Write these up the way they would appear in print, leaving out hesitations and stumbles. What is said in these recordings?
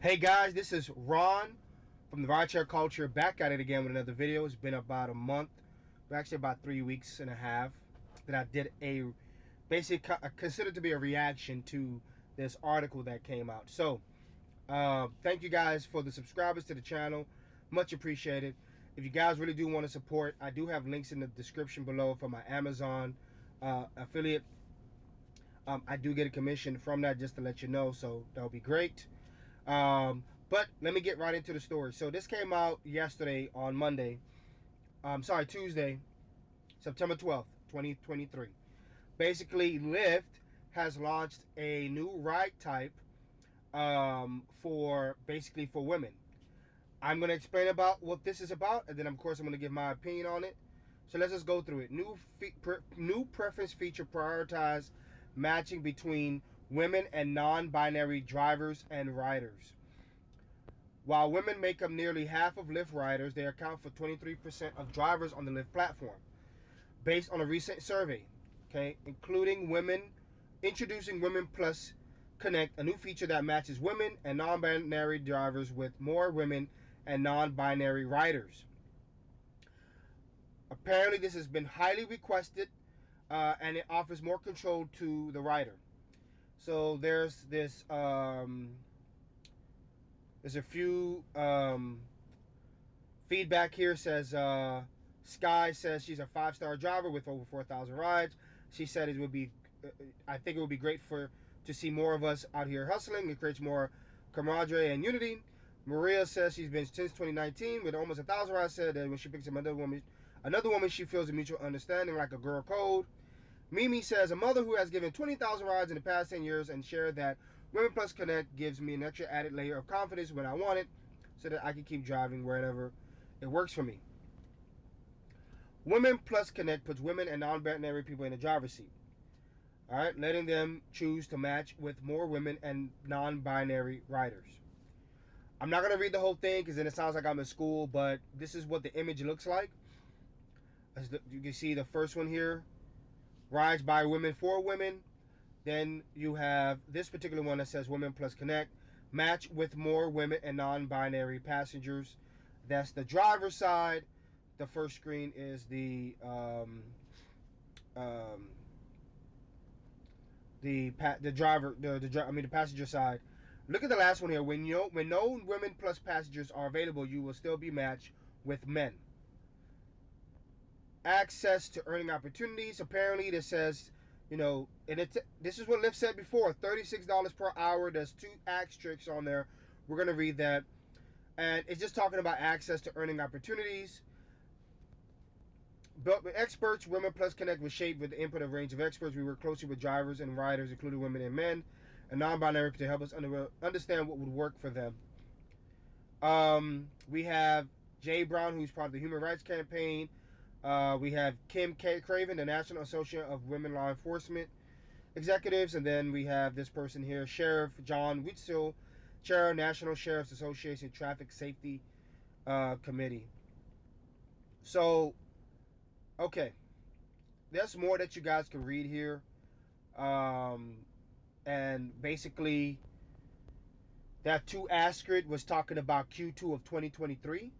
Hey guys, this is Ron from the Rideshare Culture, back at it again with another video. It's been about a month, actually about 3 weeks and a half, that I did a considered to be a reaction to this article that came out. So, thank you guys for the subscribers to the channel, much appreciated. If you guys really do want to support, I do have links in the description below for my Amazon affiliate. I do get a commission from that, just to let you know, so that'll be great. But let me get right into the story. So this came out yesterday on Monday. Tuesday, September 12th, 2023. Basically, Lyft has launched a new ride type for women. I'm going to explain about what this is about, and then of course I'm going to give my opinion on it. So let's just go through it. New preference feature prioritize matching between women and non-binary drivers and riders. While women make up nearly half of Lyft riders, they account for 23% of drivers on the Lyft platform, based on a recent survey. Okay, introducing Women Plus Connect, a new feature that matches women and non-binary drivers with more women and non-binary riders. Apparently, this has been highly requested, and it offers more control to the rider. So there's a few feedback here. Says Sky says she's a 5-star driver with over 4,000 rides. She said it would be, I think it would be great to see more of us out here hustling. It creates more camaraderie and unity. Maria says she's been since 2019 with almost 1,000 rides. Said that when she picks up another woman, she feels a mutual understanding like a girl code. Mimi says a mother who has given 20,000 rides in the past 10 years and shared that Women Plus Connect gives me an extra added layer of confidence when I want it, so that I can keep driving wherever it works for me. Women Plus Connect puts women and non-binary people in the driver's seat. All right, letting them choose to match with more women and non-binary riders. I'm not gonna read the whole thing because then it sounds like I'm in school, but this is what the image looks like. As you can see, the first one here, rides by women for women. Then you have this particular one that says Women Plus Connect, match with more women and non-binary passengers. That's the driver's side. The first screen is the passenger side. Look at the last one here. When no women plus passengers are available, you will still be matched with men. Access to earning opportunities. Apparently, this says, this is what Lyft said before: $36 per hour. There's 2 asterisks on there. We're gonna read that, and it's just talking about access to earning opportunities. Built with experts, Women Plus Connect was shaped with the input of a range of experts. We work closely with drivers and riders, including women and men, and non-binary, to help us understand what would work for them. We have Jay Brown, who's part of the Human Rights Campaign. We have Kim Craven, the National Association of Women Law Enforcement Executives. And then we have this person here, Sheriff John Witzel, Chair, National Sheriff's Association Traffic Safety Committee. So, okay. There's more that you guys can read here. And basically, that 2 asterisk was talking about Q2 of 2023.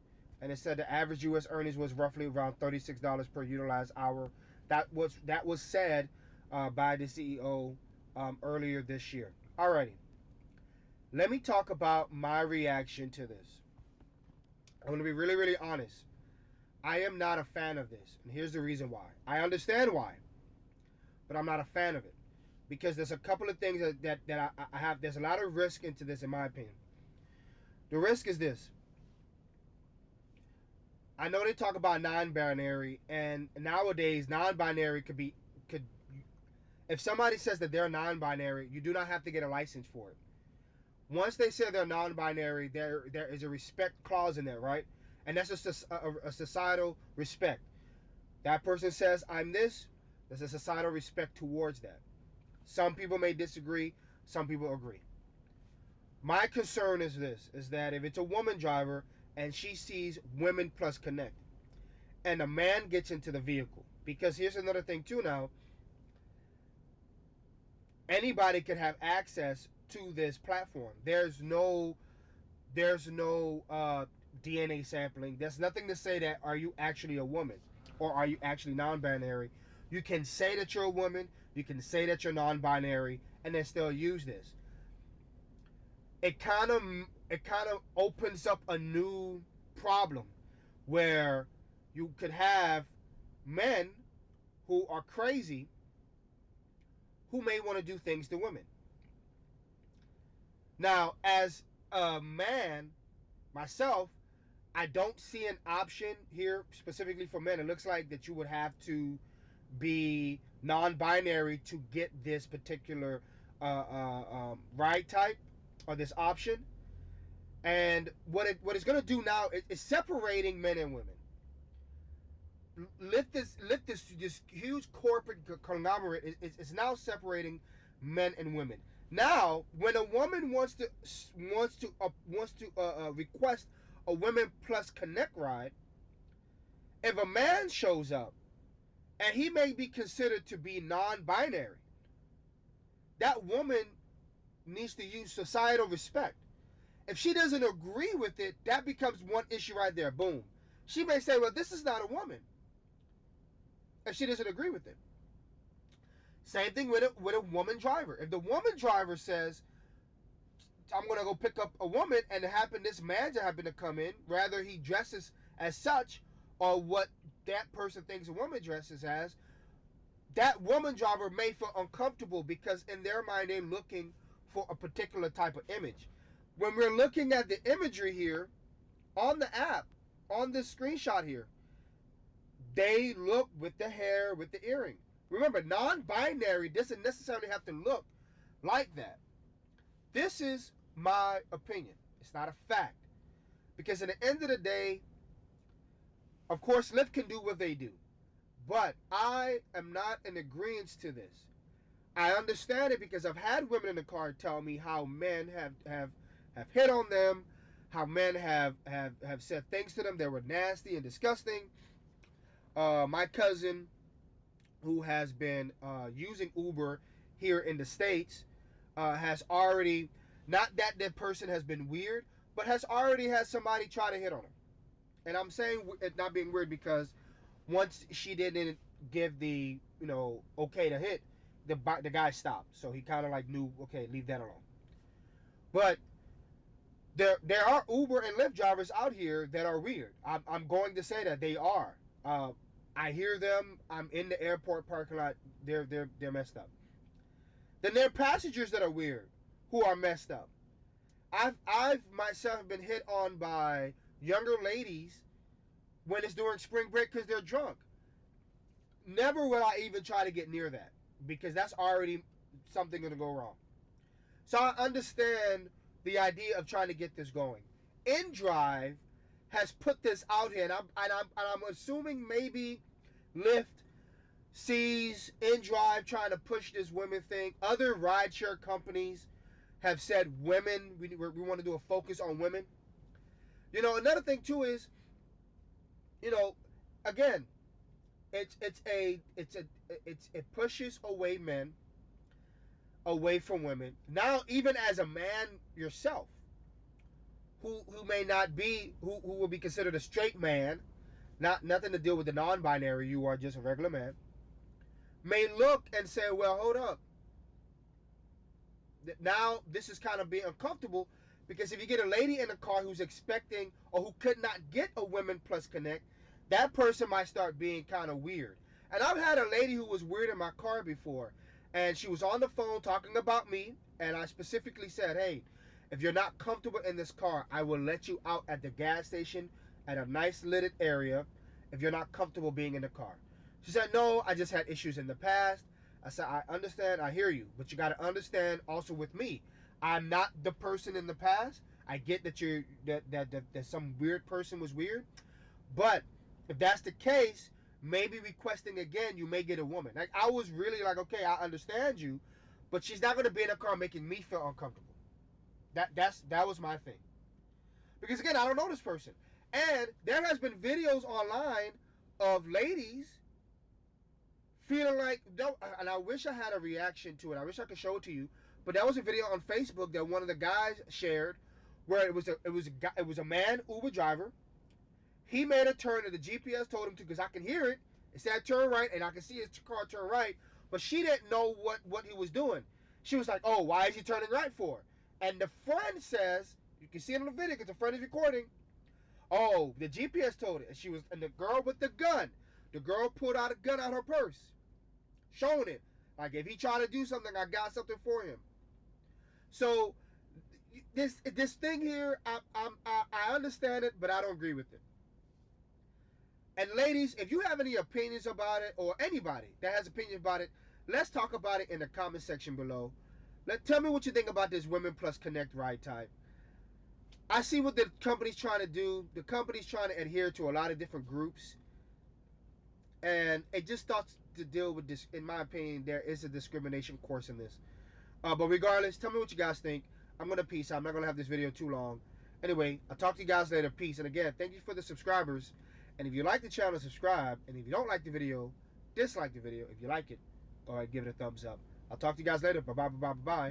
And it said the average U.S. earnings was roughly around $36 per utilized hour. That was said by the CEO earlier this year. Alrighty, let me talk about my reaction to this. I'm going to be really, really honest. I am not a fan of this, and here's the reason why. I understand why, but I'm not a fan of it because there's a couple of things that I have. There's a lot of risk into this, in my opinion. The risk is this. I know they talk about non-binary, and nowadays non-binary could if somebody says that they're non-binary, you do not have to get a license for it. Once they say they're non-binary, there is a respect clause in there, right? And that's just a societal respect. That person says I'm this. There's a societal respect towards that. Some people may disagree. Some people agree. My concern is this: is that if it's a woman driver and she sees Women Plus Connect, and a man gets into the vehicle, because here's another thing too now, anybody could have access to this platform. There's no There's no DNA sampling. There's nothing to say that are you actually a woman or are you actually non-binary. You can say that you're a woman. You can say that you're non-binary, and then still use this. It kind of opens up a new problem where you could have men who are crazy who may want to do things to women. Now, as a man myself, I don't see an option here specifically for men. It looks like that you would have to be non-binary to get this particular ride type or this option. And what it's going to do now is separating men and women. This huge corporate conglomerate is now separating men and women. Now, when a woman wants to request a women plus connect ride, if a man shows up and he may be considered to be non-binary, that woman needs to use societal respect. If she doesn't agree with it, that becomes one issue right there. Boom. She may say, well, this is not a woman, if she doesn't agree with it. Same thing with a woman driver. If the woman driver says, I'm going to go pick up a woman, and this man to happen to come in, rather he dresses as such, or what that person thinks a woman dresses as, that woman driver may feel uncomfortable because in their mind they're looking for a particular type of image. When we're looking at the imagery here on the app, on this screenshot here, they look with the hair, with the earring. Remember, non-binary doesn't necessarily have to look like that. This is my opinion. It's not a fact. Because at the end of the day, of course, Lyft can do what they do. But I am not in agreement to this. I understand it because I've had women in the car tell me how men have hit on them, how men have said things to them that were nasty and disgusting. My cousin, who has been using Uber here in the States, has already, not that that person has been weird, but has already had somebody try to hit on him. And I'm saying it not being weird because once she didn't give the, okay to hit, the guy stopped. So he kind of like knew, okay, leave that alone. But there are Uber and Lyft drivers out here that are weird. I'm going to say that they are. I hear them. I'm in the airport parking lot. They're messed up. Then there are passengers that are weird, who are messed up. I've myself been hit on by younger ladies when it's during spring break because they're drunk. Never will I even try to get near that because that's already something going to go wrong. So I understand the idea of trying to get this going. InDrive has put this out here, and I'm assuming maybe Lyft sees InDrive trying to push this women thing. Other rideshare companies have said women. We want to do a focus on women. Another thing too is, again, it pushes away men, away from women. Now, even as a man yourself, who may not be, who will be considered a straight man, nothing to deal with the non-binary, you are just a regular man, may look and say, well, hold up. Now this is kind of being uncomfortable because if you get a lady in a car who's expecting or who could not get a women plus connect, that person might start being kind of weird. And I've had a lady who was weird in my car before, and she was on the phone talking about me, and I specifically said, hey, if you're not comfortable in this car, I will let you out at the gas station at a nice lit area if you're not comfortable being in the car. She said, no, I just had issues in the past. I said, I understand, I hear you, but you got to understand also with me, I'm not the person in the past. I get that that some weird person was weird, but if that's the case, maybe requesting again, you may get a woman. Like I was really like, okay, I understand you, but she's not going to be in a car making me feel uncomfortable. That was my thing. Because again, I don't know this person. And there has been videos online of ladies feeling like, and I wish I had a reaction to it. I wish I could show it to you. But that was a video on Facebook that one of the guys shared where it was a man Uber driver. He made a turn that the GPS told him to, because I can hear it. It said turn right, and I can see his car turn right. But she didn't know what he was doing. She was like, "Oh, why is he turning right for?" And the friend says, you can see it on the video because the friend is recording. Oh, the GPS told it. And the girl with the gun. The girl pulled out a gun out of her purse, showing it. Like, if he tried to do something, I got something for him. So this thing here, I understand it, but I don't agree with it. And ladies, if you have any opinions about it, or anybody that has opinions about it, let's talk about it in the comment section below. Tell me what you think about this Women Plus Connect ride type. I see what the company's trying to do. The company's trying to adhere to a lot of different groups. And it just starts to deal with this. In my opinion, there is a discrimination course in this. But regardless, tell me what you guys think. I'm going to peace out. I'm not going to have this video too long. Anyway, I'll talk to you guys later. Peace. And again, thank you for the subscribers. And if you like the channel, subscribe. And if you don't like the video, dislike the video. If you like it, all right, give it a thumbs up. I'll talk to you guys later. Bye-bye, bye-bye, bye-bye.